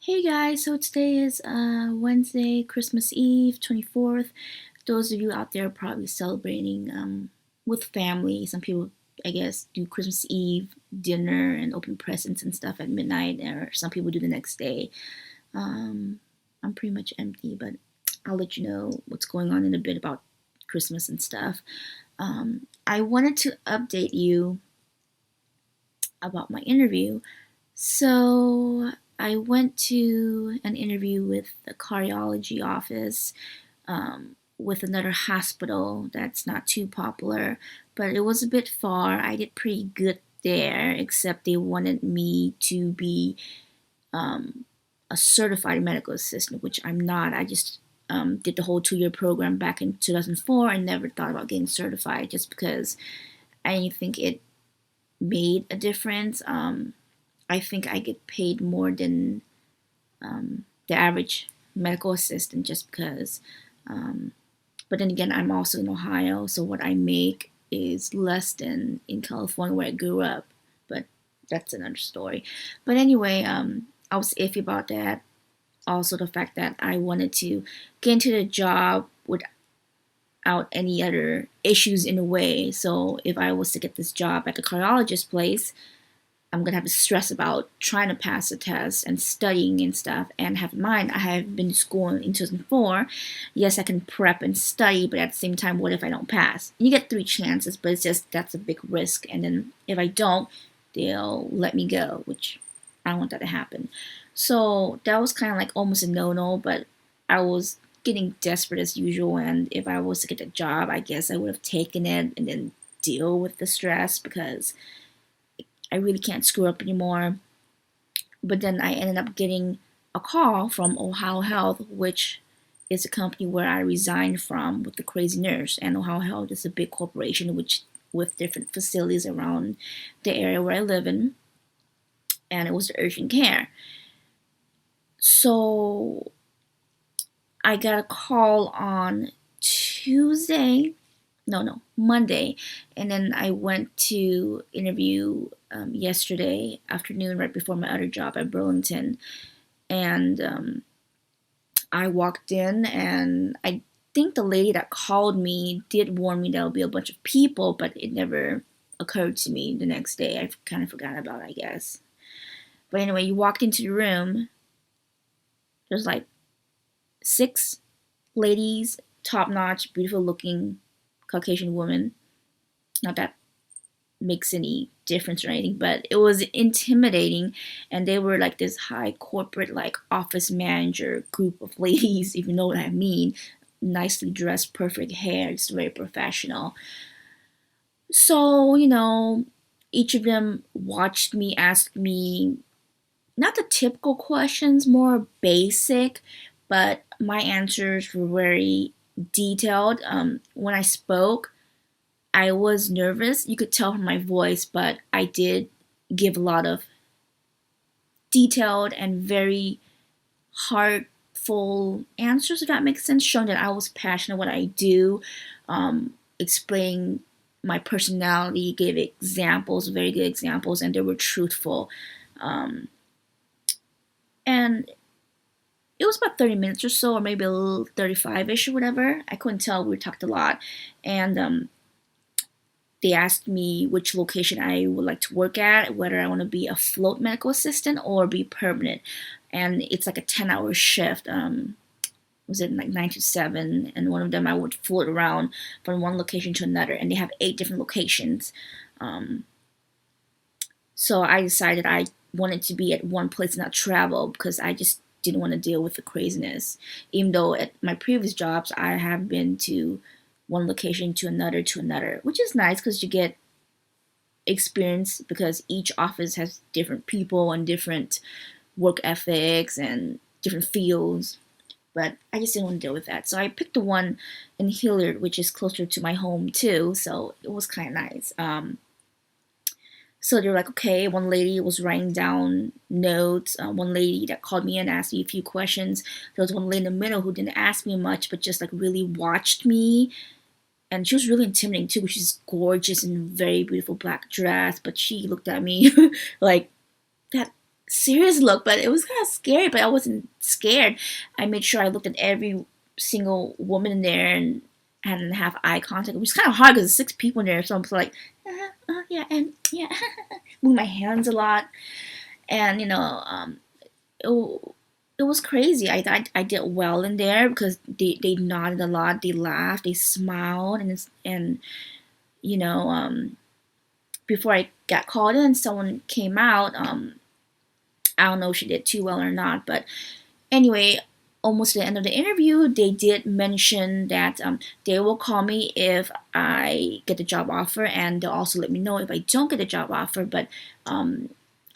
Hey guys, so today is Wednesday, Christmas Eve, 24th. Those of you out there are probably celebrating with family. Some people, I guess, do Christmas Eve dinner and open presents and stuff at midnight, or some people do the next day. Um, I'm pretty much empty, but I'll let you know what's going on in a bit about Christmas and stuff. I wanted to update you about my interview. So I went to an interview with the cardiology office with another hospital that's not too popular, but it was a bit far. I did pretty good there, except they wanted me to be um, a certified medical assistant, which I'm not. I just did the whole 2 year program back in 2004 and never thought about getting certified just because I didn't think it made a difference. I think I get paid more than the average medical assistant just because. Um, but then again, I'm also in Ohio, so what I make is less than in California where I grew up. But that's another story. But anyway, I was iffy about that. Also, the fact that I wanted to get into the job without any other issues in a way. So if I was to get this job at the cardiologist place, I'm gonna have to stress about trying to pass the test and studying and stuff. And have in mind, I have been to school in 2004. Yes, I can prep and study, but at the same time, what if I don't pass? You get 3 chances, but it's just that's a big risk. And then if I don't, they'll let me go, which I don't want that to happen. So that was kind of like almost a no-no, but I was getting desperate as usual. And if I was to get a job, I guess I would have taken it and then deal with the stress because I really can't screw up anymore. But then I ended up getting a call from Ohio Health, which is a company where I resigned from with the crazy nurse. And Ohio Health is a big corporation which with different facilities around the area where I live in, and it was the urgent care. So I got a call on Tuesday, no, Monday, and then I went to interview yesterday afternoon right before my other job at Burlington, and I walked in, and I think the lady that called me did warn me there'll be a bunch of people, but it never occurred to me the next day. I kind of forgot about it, I guess. But anyway, you walked into the room. There's like 6 ladies, top notch, beautiful looking Caucasian women. Not that makes any difference or anything, but it was intimidating. And they were like this high corporate, like office manager group of ladies, if you know what I mean. Nicely dressed, perfect hair, it's very professional. So, each of them watched me, asked me not the typical questions, more basic, but my answers were very detailed. When I spoke, I was nervous. You could tell from my voice, but I did give a lot of detailed and very heartful answers, if that makes sense, showing that I was passionate what I do, explaining my personality, gave examples, very good examples, and they were truthful. Um, and it was about 30 minutes or so, or maybe a little 35-ish or whatever. I couldn't tell. We talked a lot. And they asked me which location I would like to work at, whether I want to be a float medical assistant or be permanent. And it's like a 10-hour shift. Was it like 9 to 7? And one of them I would float around from one location to another. And they have 8 different locations. Um, so I decided I wanted to be at one place and not travel because I just didn't want to deal with the craziness. Even though at my previous jobs I have been to one location to another, which is nice because you get experience because each office has different people and different work ethics and different fields. But I just didn't want to deal with that. So I picked the one in Hilliard, which is closer to my home too. So it was kind of nice. So they were like, okay. One lady was writing down notes. One lady that called me and asked me a few questions. There was one lady in the middle who didn't ask me much, but just like really watched me. And she was really intimidating too. She's gorgeous in a very beautiful black dress, but she looked at me like that. serious look, but it was kind of scary, but I wasn't scared. I made sure I looked at every single woman in there and didn't have eye contact, which is kind of hard because there's 6 people in there, so I'm like, yeah, and yeah, move my hands a lot, and it, it was crazy. I did well in there because they nodded a lot, they laughed, they smiled, and you know, before I got called in, someone came out. I don't know if she did too well or not, but anyway, almost at the end of the interview, they did mention that they will call me if I get the job offer, and they'll also let me know if I don't get the job offer. But um,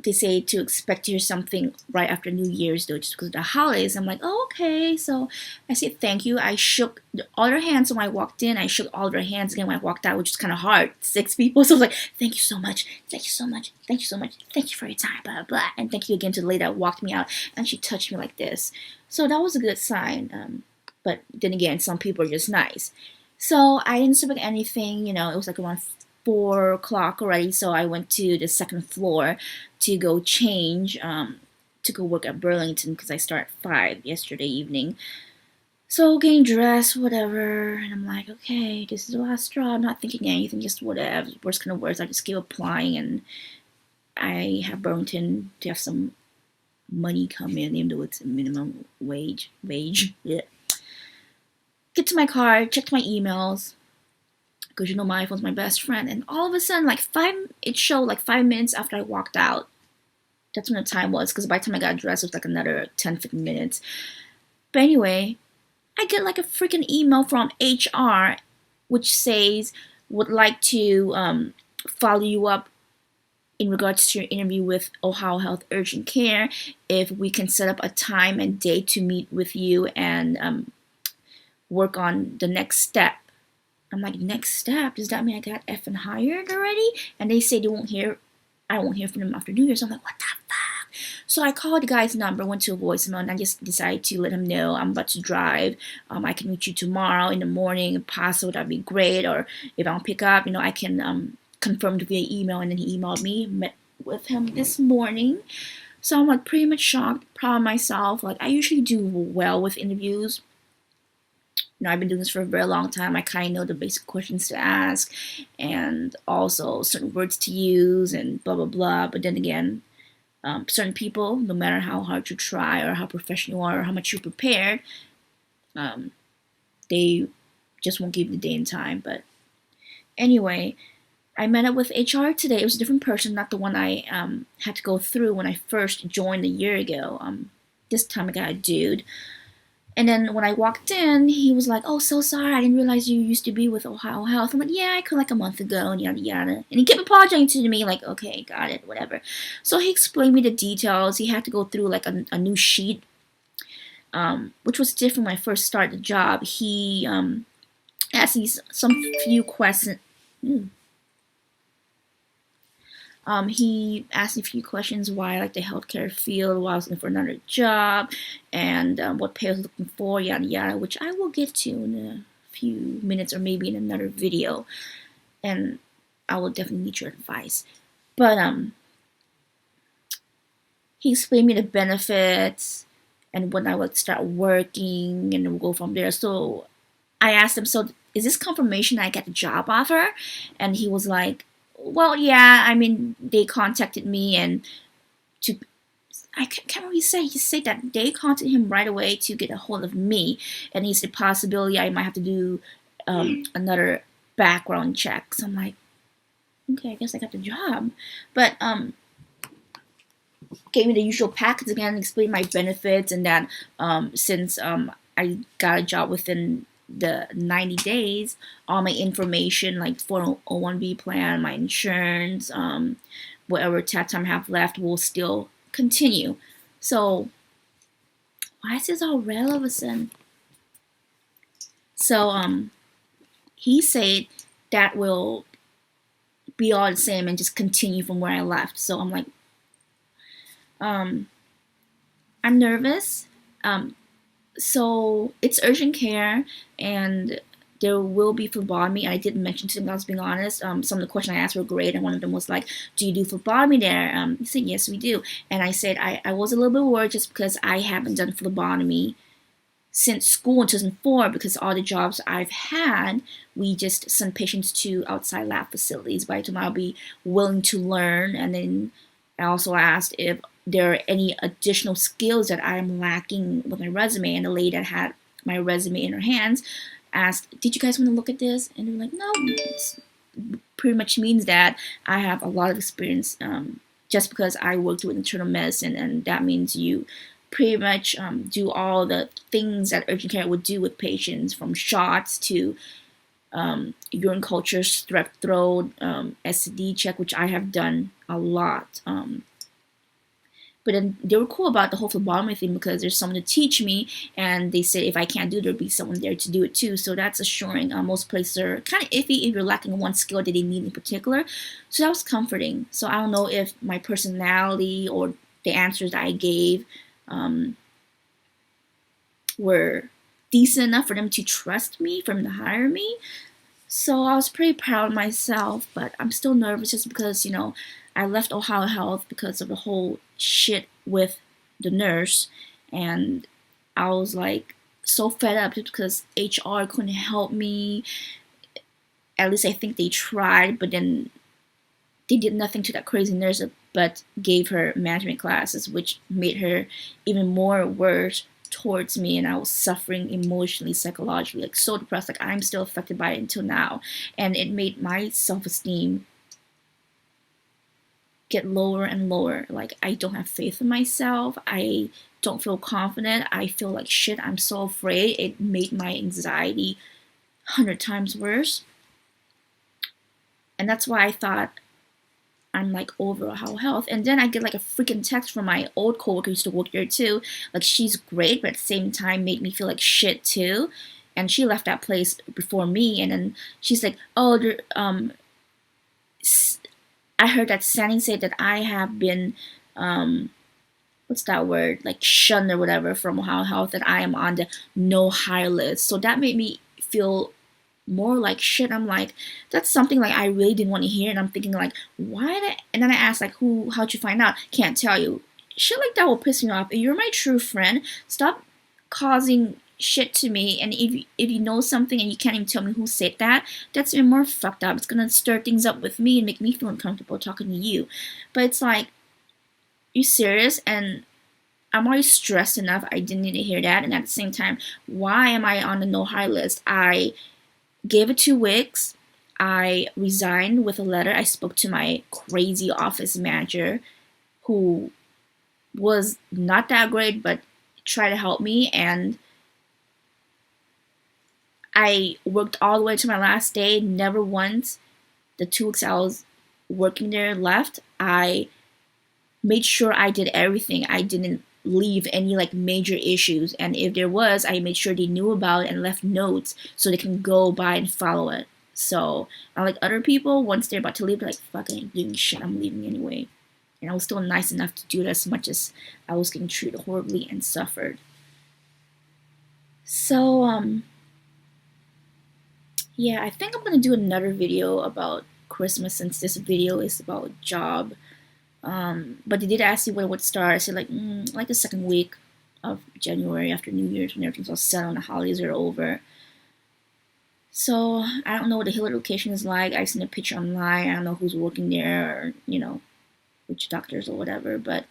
they say to expect to hear something right after New Year's, though, just because of the holidays. I'm like, oh, okay. So I said thank you. I shook all their hands when I walked in. I shook all their hands again when I walked out, which is kind of hard. 6 people. So I was like, thank you so much. Thank you so much. Thank you so much. Thank you for your time. Blah, blah. And thank you again to the lady that walked me out. And she touched me like this. So that was a good sign. But then again, some people are just nice. So I didn't expect anything. It was like around 4 o'clock already. So I went to the second floor to go change, to go work at Burlington because I start at 5 yesterday evening. So getting dressed, whatever, and I'm like, okay, this is the last straw. I'm not thinking anything, just whatever. Worst kind of worst. I just keep applying, and I have Burlington to have some money come in, even though it's a minimum wage. Yeah. Get to my car, check my emails, because my iPhone's my best friend, and all of a sudden, it showed like 5 minutes after I walked out. That's when the time was, because by the time I got dressed, it was like another 10-15 minutes. But anyway, I get like a freaking email from HR, which says would like to follow you up in regards to your interview with Ohio Health Urgent Care, if we can set up a time and date to meet with you and work on the next step. I'm like, next step? Does that mean I got effing hired already? And they say I won't hear from them after New Year's. So I'm like, what the fuck? So I called the guy's number, went to a voicemail, and I just decided to let him know I'm about to drive. I can meet you tomorrow in the morning if possible. That'd be great. Or if I don't pick up, I can confirm via email. And then he emailed me, met with him this morning. So I'm like pretty much shocked, proud of myself. Like I usually do well with interviews. I've been doing this for a very long time. I kind of know the basic questions to ask and also certain words to use and blah, blah, blah. But then again, certain people, no matter how hard you try or how professional you are or how much you're prepared, they just won't give you the day and time. But anyway, I met up with HR today. It was a different person, not the one I had to go through when I first joined a year ago. This time I got a dude. And then when I walked in, he was like, oh, so sorry, I didn't realize you used to be with Ohio Health. I'm like, yeah, I could like a month ago, and yada yada. And he kept apologizing to me, like, okay, got it, whatever. So he explained me the details. He had to go through like a new sheet, which was different when I first started the job. He asked me some few questions. He asked me a few questions why I like the healthcare field, why I was looking for another job, and what pay I was looking for, yada yada, which I will get to in a few minutes or maybe in another video, and I will definitely need your advice. But he explained me the benefits and when I would start working, and we'll go from there. So I asked him, so is this confirmation I get the job offer? And he was like, well, yeah, I mean, they contacted me and I can't really say. He said that they contacted him right away to get a hold of me, and he said possibility I might have to do another background check. So I'm like, okay, I guess I got the job. But gave me the usual packets again, explained my benefits, and that since I got a job within the 90 days, all my information like 401b plan, my insurance, whatever tax time I have left will still continue. So why is this all red all of a sudden? So he said that will be all the same and just continue from where I left. So I'm like, I'm nervous. So it's urgent care, and there will be phlebotomy. I did mention to them, I was being honest. Some of the questions I asked were great, and one of them was like, do you do phlebotomy there? He said, yes, we do. And I said, I was a little bit worried just because I haven't done phlebotomy since school in 2004, because all the jobs I've had, we just send patients to outside lab facilities. But I told them I'll be willing to learn. And then I also asked if there are any additional skills that I'm lacking with my resume. And the lady that had my resume in her hands asked, did you guys want to look at this? And they were like, no, it pretty much means that I have a lot of experience, just because I worked with internal medicine, and that means you pretty much do all the things that urgent care would do with patients, from shots to urine culture, strep throat, STD check, which I have done a lot. But then they were cool about the whole phlebotomy thing, because there's someone to teach me, and they said if I can't do it, there'll be someone there to do it too. So that's assuring. Most places are kind of iffy if you're lacking one skill that they need in particular. So that was comforting. So I don't know if my personality or the answers that I gave were decent enough for them to trust me, for them to hire me. So I was pretty proud of myself, but I'm still nervous just because, I left Ohio Health because of the whole shit with the nurse, and I was like so fed up just because HR couldn't help me. At least I think they tried, but then they did nothing to that crazy nurse but gave her management classes, which made her even more worse towards me, and I was suffering emotionally, psychologically, like so depressed. Like I'm still affected by it until now, and it made my self-esteem get lower and lower. Like I don't have faith in myself. I don't feel confident. I feel like shit. I'm so afraid. It made my anxiety 100 times worse, and that's why I thought I'm like over Ohio Health. And then I get like a freaking text from my old coworker who used to work there too. Like she's great, but at the same time made me feel like shit too. And she left that place before me. And then she's like, "Oh, I heard that Sandy said that I have been, what's that word? Like shunned or whatever from Ohio Health. That I am on the no hire list." So that made me feel more like shit. I'm like, that's something like I really didn't want to hear, and I'm thinking like, why? And then I asked like, how'd you find out? Can't tell you. Shit like that will piss me off. If you're my true friend, stop causing shit to me. And if you know something and you can't even tell me who said that, that's even more fucked up. It's gonna stir things up with me and make me feel uncomfortable talking to you. But it's like, you serious? And I'm already stressed enough. I didn't need to hear that. And at the same time, why am I on the no hire list? I gave it 2 weeks. I resigned with a letter. I spoke to my crazy office manager, who was not that great, but tried to help me. And I worked all the way to my last day. Never once, the 2 weeks I was working there, left. I made sure I did everything. I didn't leave any like major issues, and if there was, I made sure they knew about it and left notes so they can go by and follow it. So unlike other people, once they're about to leave, they're like, fuck, I ain't doing shit, I'm leaving anyway. And I was still nice enough to do it, as much as I was getting treated horribly and suffered. So yeah, I think I'm gonna do another video about Christmas, since this video is about job. But they did ask you when it would start. I said like the second week of January, after New Year's, when everything's all set and the holidays are over. So I don't know what the Hillary location is like. I've seen a picture online. I don't know who's working there, or which doctors or whatever. But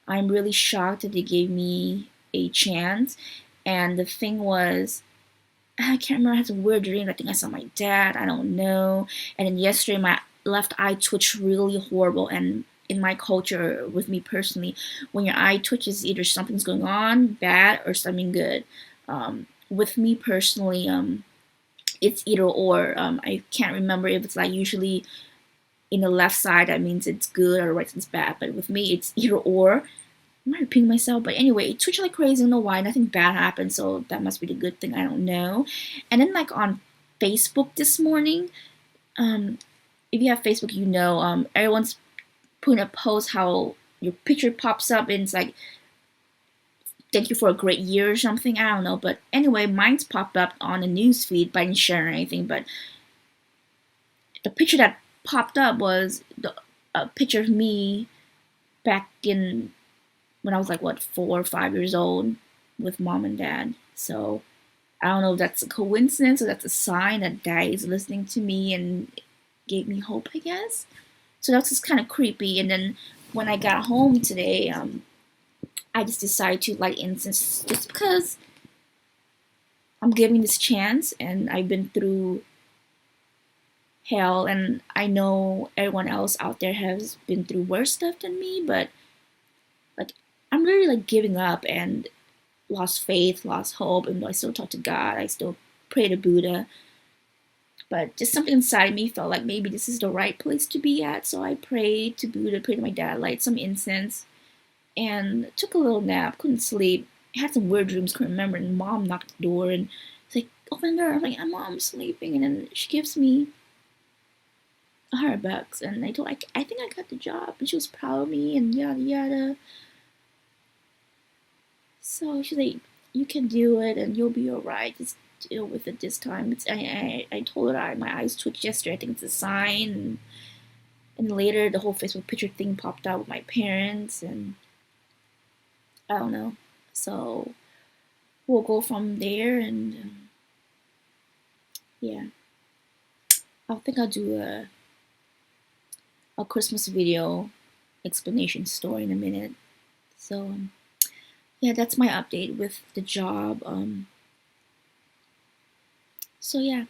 I'm really shocked that they gave me a chance. And the thing was, I can't remember. I had some weird dream. I think I saw my dad. I don't know. And then yesterday, my left eye twitched really horrible. And in my culture, with me personally, when your eye twitches, either something's going on bad or something good. With me personally, it's either or. I can't remember if it's like usually in the left side, that means it's good, or the right side it's bad. But with me, it's either or. I might repeat myself, but anyway, it twitched like crazy. I don't know why. Nothing bad happened, so that must be the good thing. I don't know. And then like on Facebook this morning, if you have Facebook, everyone's putting a post how your picture pops up and it's like thank you for a great year or something. I don't know. But anyway, mine's popped up on the news feed, but I didn't share anything. But the picture that popped up was a picture of me back in when I was like, what, 4 or 5 years old with mom and dad. So I don't know if that's a coincidence or that's a sign that dad is listening to me and gave me hope, I guess. So that's just kind of creepy. And then when I got home today, I just decided to light incense just because I'm giving this chance and I've been through hell and I know everyone else out there has been through worse stuff than me, but like I'm literally like giving up and lost faith, lost hope, and I still talk to God, I still pray to Buddha. But just something inside me felt like maybe this is the right place to be at. So I prayed to Buddha, prayed to my dad, light some incense, and took a little nap. Couldn't sleep. I had some weird dreams, couldn't remember. And mom knocked the door and it's like, open the door. I'm like, mom's sleeping. And then she gives me $100. And I told her, I think I got the job. And she was proud of me and yada yada. So she's like, you can do it and you'll be alright. Just deal with it this time. I told her my eyes twitched yesterday. I think it's a sign. And later the whole Facebook picture thing popped out with my parents. And I don't know. So we'll go from there. And yeah. I think I'll do a Christmas video explanation story in a minute. So yeah, that's my update with the job. So yeah.